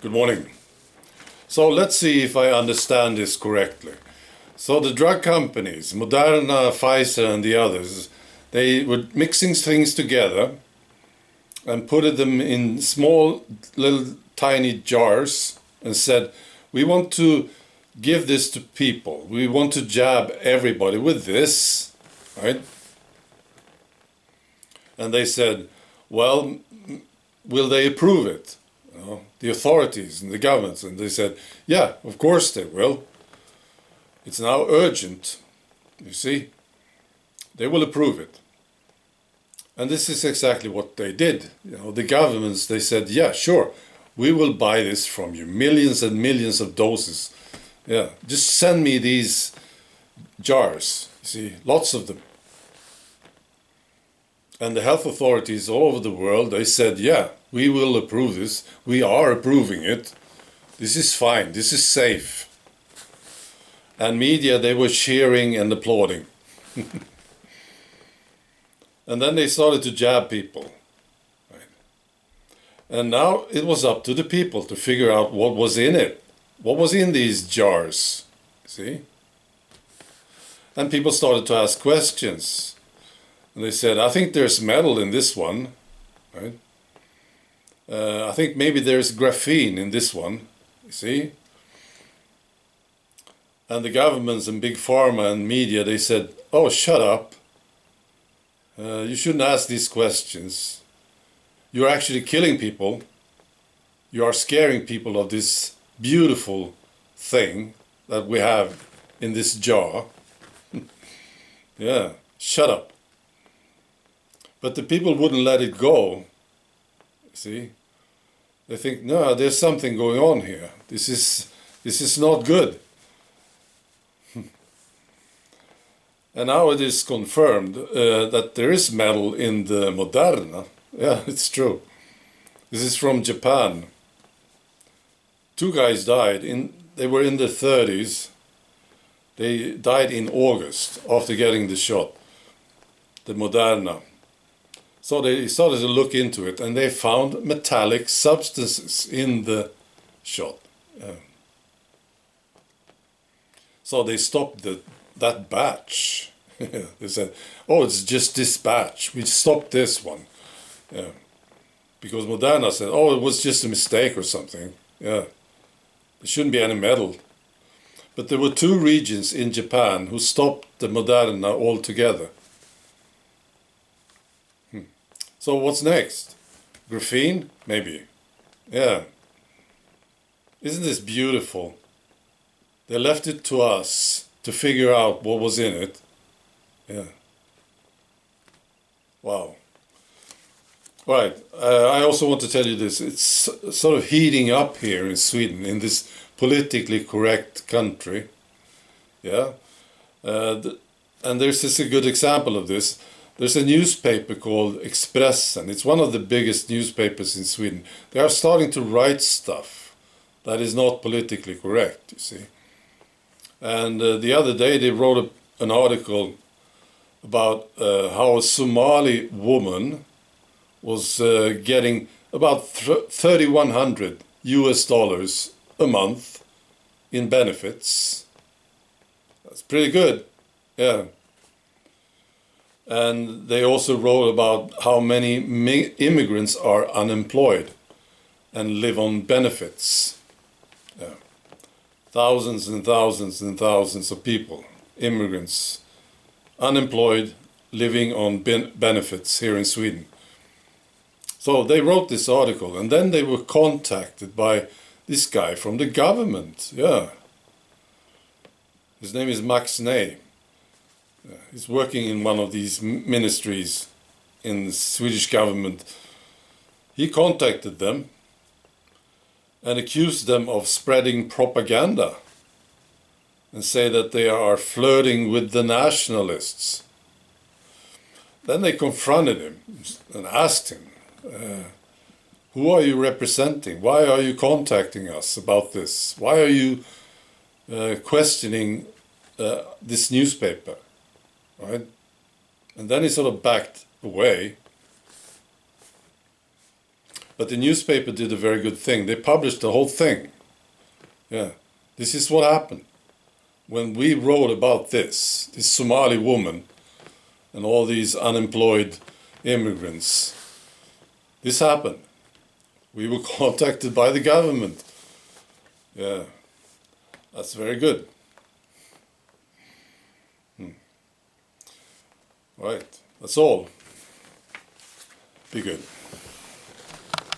Good morning. So let's see if I understand this correctly. So the drug companies, Moderna, Pfizer and the others, they were mixing things together and put them in small little tiny jars and said, we want to give this to people. We want to jab everybody with this, right? And they said, well, will they approve it? The authorities and the governments. And they said, yeah, of course they will. It's now urgent, you see. They will approve it. And this is exactly what they did. The governments, they said, yeah, sure, we will buy this from you. Millions and millions of doses. Yeah, just send me these jars, you see, lots of them. And the health authorities all over the world, they said, yeah, we will approve this. We are approving it. This is fine. This is safe. And media, they were cheering and applauding. And then they started to jab people. Right? And now it was up to the people to figure out what was in it. What was in these jars? See? And people started to ask questions. And they said, I think there's metal in this one. Right? I think maybe there's graphene in this one. You see? And the governments and big pharma and media, they said, oh, shut up. You shouldn't ask these questions. You're actually killing people. You are scaring people of this beautiful thing that we have in this jar. Yeah, shut up. But the people wouldn't let it go. See? They think, no, there's something going on here. This is not good. And now it is confirmed that there is metal in the Moderna. Yeah, it's true. This is from Japan. 2 guys died. They were in their 30s. They died in August after getting the shot, the Moderna. So they started to look into it, and they found metallic substances in the shot. So they stopped that batch. They said, oh, it's just this batch. We stopped this one. Yeah. Because Moderna said, oh, it was just a mistake or something. Yeah. There shouldn't be any metal. But there were 2 regions in Japan who stopped the Moderna altogether. So what's next? Graphene? Maybe. Yeah. Isn't this beautiful? They left it to us to figure out what was in it. Yeah. Wow. Right. I also want to tell you this. It's sort of heating up here in Sweden, in this politically correct country. Yeah. And there's just a good example of this. There's a newspaper called Expressen. It's one of the biggest newspapers in Sweden. They are starting to write stuff that is not politically correct, you see. And the other day they wrote an article about how a Somali woman was getting about $3,100 US a month in benefits. That's pretty good, yeah. And they also wrote about how many immigrants are unemployed and live on benefits. Yeah. Thousands and thousands and thousands of people, immigrants, unemployed, living on benefits here in Sweden. So they wrote this article, and then they were contacted by this guy from the government. Yeah. His name is Max Ney. He's working in one of these ministries in the Swedish government. He contacted them and accused them of spreading propaganda and say that they are flirting with the nationalists. Then they confronted him and asked him, who are you representing? Why are you contacting us about this? Why are you questioning this newspaper? Right? And then he sort of backed away. But the newspaper did a very good thing. They published the whole thing. Yeah, this is what happened. When we wrote about this Somali woman and all these unemployed immigrants, this happened. We were contacted by the government. Yeah, that's very good. Right, that's all. Be good.